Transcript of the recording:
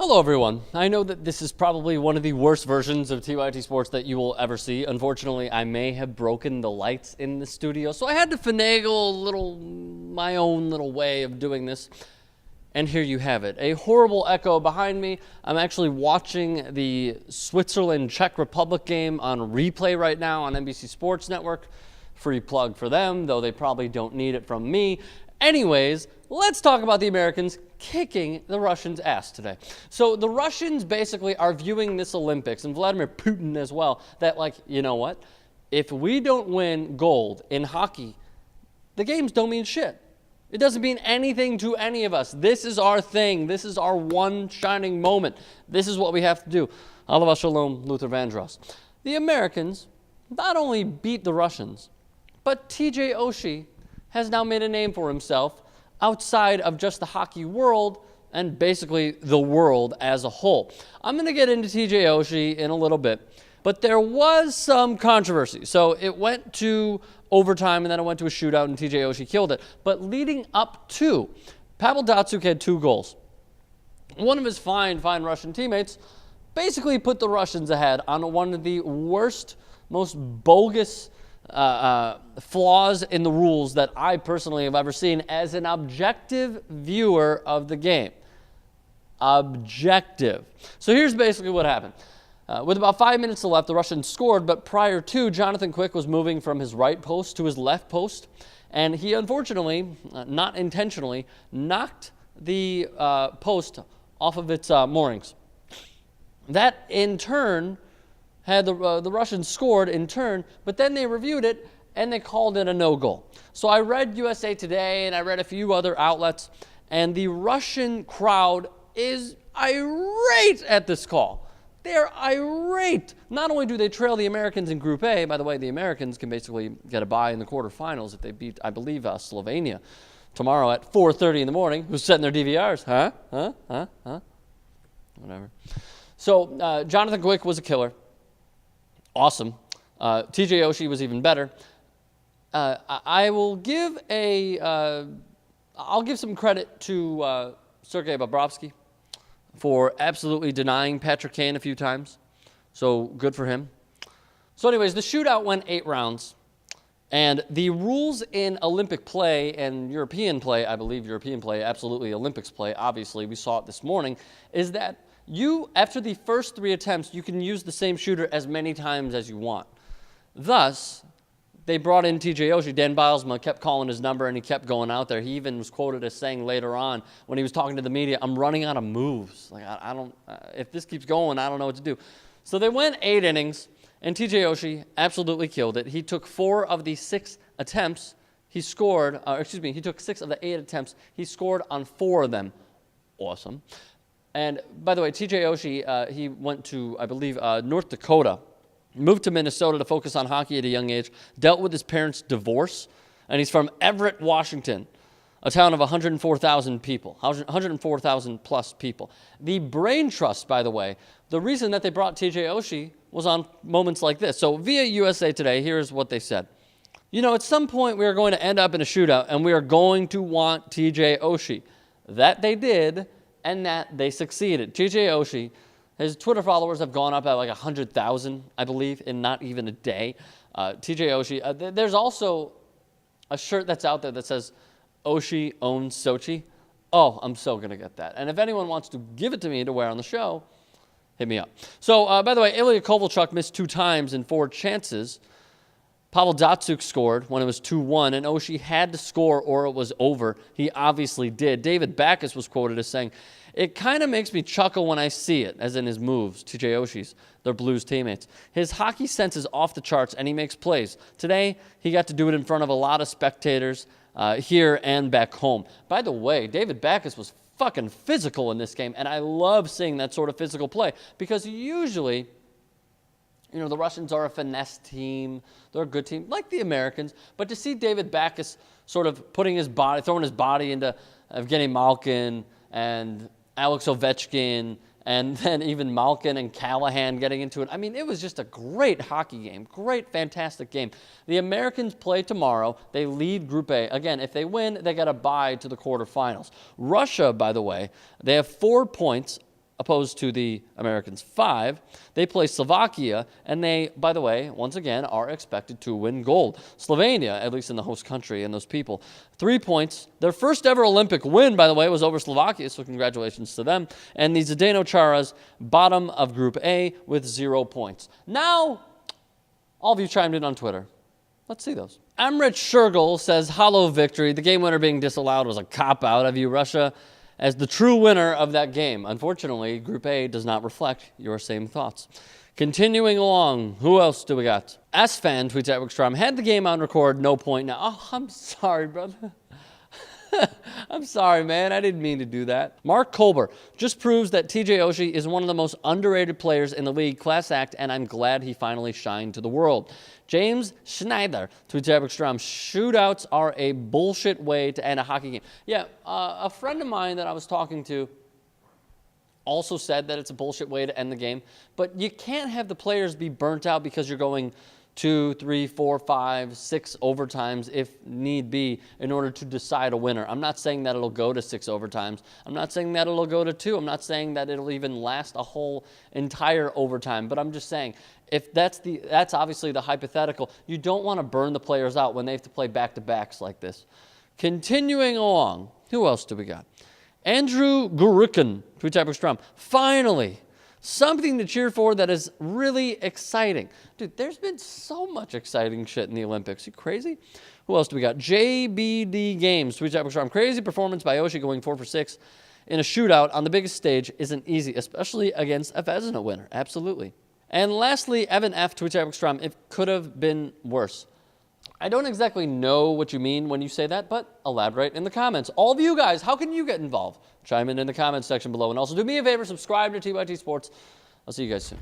Hello, everyone. I know that this is probably one of the worst versions of TYT Sports that you will ever see. Unfortunately, I may have broken the lights in the studio, so I had to finagle my own little way of doing this. And here you have it. A horrible echo behind me. I'm actually watching the Switzerland-Czech Republic game on replay right now on NBC Sports Network. Free plug for them, though they probably don't need it from me. Anyways, let's talk about the Americans kicking the Russians' ass today. So the Russians basically are viewing this Olympics, and Vladimir Putin as well, that like, you know what? If we don't win gold in hockey, the games don't mean shit. It doesn't mean anything to any of us. This is our thing. This is our one shining moment. This is what we have to do. Alava Shalom, Luther Vandross. The Americans not only beat the Russians, but TJ Oshie has now made a name for himself outside of just the hockey world and basically the world as a whole. I'm going to get into TJ Oshie in a little bit, but there was some controversy. So it went to overtime and then it went to a shootout and TJ Oshie killed it. But leading up to, Pavel Datsyuk had 2 goals. One of his fine Russian teammates basically put the Russians ahead on one of the worst, most bogus flaws in the rules that I personally have ever seen as an objective viewer of the game. Objective. So here's basically what happened. With about 5 minutes left, the Russians scored, but prior to, Jonathan Quick was moving from his right post to his left post, and he unfortunately, not intentionally, knocked the post off of its moorings. That, in turn, had the Russians scored in turn, but then they reviewed it and they called it a no-goal. So I read USA Today and I read a few other outlets, and the Russian crowd is irate at this call. They're irate. Not only do they trail the Americans in Group A, by the way, the Americans can basically get a bye in the quarterfinals if they beat, I believe, Slovenia tomorrow at 4:30 in the morning. Who's setting their DVRs? Huh? Whatever. So Jonathan Quick was a killer. Awesome. TJ Oshie was even better. I'll give some credit to Sergei Bobrovsky for absolutely denying Patrick Kane a few times. So good for him. So anyways, the shootout went 8 rounds. And the rules in Olympic play and European play, I believe European play, absolutely Olympics play, obviously, we saw it this morning, is that after the first 3 attempts, you can use the same shooter as many times as you want. Thus, they brought in TJ Oshie. Dan Bilesma kept calling his number, and he kept going out there. He even was quoted as saying later on when he was talking to the media, "I'm running out of moves. Like I don't. If this keeps going, I don't know what to do." So they went 8 innings, and TJ Oshie absolutely killed it. He took 4 of the 6 attempts. He scored. He took 6 of the 8 attempts. He scored on 4 of them. Awesome. And by the way, TJ Oshie, he went to, I believe, North Dakota, moved to Minnesota to focus on hockey at a young age, dealt with his parents' divorce, and he's from Everett, Washington, a town of 104,000 people, 104,000 plus people. The Brain Trust, by the way, the reason that they brought TJ Oshie was on moments like this. So via USA Today, here's what they said. You know, at some point we are going to end up in a shootout, and we are going to want TJ Oshie. That they did, and that they succeeded. TJ Oshie, his Twitter followers have gone up at like 100,000, I believe, in not even a day. TJ Oshie, there's also a shirt that's out there that says, Oshie owns Sochi. Oh, I'm so going to get that. And if anyone wants to give it to me to wear on the show, hit me up. So, by the way, Ilya Kovalchuk missed 2 times in 4 chances. Pavel Datsyuk scored when it was 2-1, and Oshie had to score or it was over. He obviously did. David Backes was quoted as saying, "It kind of makes me chuckle when I see it," as in his moves, TJ Oshie's, their Blues teammates. "His hockey sense is off the charts, and he makes plays. Today, he got to do it in front of a lot of spectators here and back home." By the way, David Backes was fucking physical in this game, and I love seeing that sort of physical play because usually, you know, the Russians are a finesse team. They're a good team, like the Americans. But to see David Backes sort of throwing his body into Evgeny Malkin and Alex Ovechkin, and then even Malkin and Callahan getting into it. I mean, it was just a great hockey game. Great, fantastic game. The Americans play tomorrow. They lead Group A. Again, if they win, they got a bye to the quarterfinals. Russia, by the way, they have 4 points opposed to the Americans 5. They play Slovakia, and they, by the way, once again, are expected to win gold. Slovenia, at least in the host country, and those people, 3 points. Their first ever Olympic win, by the way, was over Slovakia, so congratulations to them. And the Zdeno Charas, bottom of Group A with 0 points. Now, all of you chimed in on Twitter. Let's see those. Emrich Shergel says, hollow victory. The game winner being disallowed was a cop-out. I view Russia as the true winner of that game. Unfortunately, Group A does not reflect your same thoughts. Continuing along, who else do we got? S-Fan tweets at Wickstrom, had the game on record, no point now. Oh, I'm sorry, brother. I'm sorry, man. I didn't mean to do that. Mark Colber just proves that TJ Oshie is one of the most underrated players in the league. Class act, and I'm glad he finally shined to the world. James Schneider tweets at Wickstrom, shootouts are a bullshit way to end a hockey game. Yeah, a friend of mine that I was talking to also said that it's a bullshit way to end the game, but you can't have the players be burnt out because you're going 2, 3, 4, 5, 6 overtimes if need be in order to decide a winner. I'm not saying that it'll go to 6 overtimes. I'm not saying that it'll go to 2. I'm not saying that it'll even last a whole entire overtime, but I'm just saying if that's obviously the hypothetical. You don't want to burn the players out when they have to play back-to-backs like this. Continuing along, who else do we got? Andrew Gurikin, tweet type Strum. Finally, something to cheer for that is really exciting. Dude, there's been so much exciting shit in the Olympics. You crazy? Who else do we got? JBD Games, tweet type Strum. Crazy performance by Oshie going 4 for 6 in a shootout on the biggest stage isn't easy, especially against a Vezina winner. Absolutely. And lastly, Evan F. tweet type Strum. It could have been worse. I don't exactly know what you mean when you say that, but elaborate in the comments. All of you guys, how can you get involved? Chime in the comments section below. And also do me a favor, subscribe to TYT Sports. I'll see you guys soon.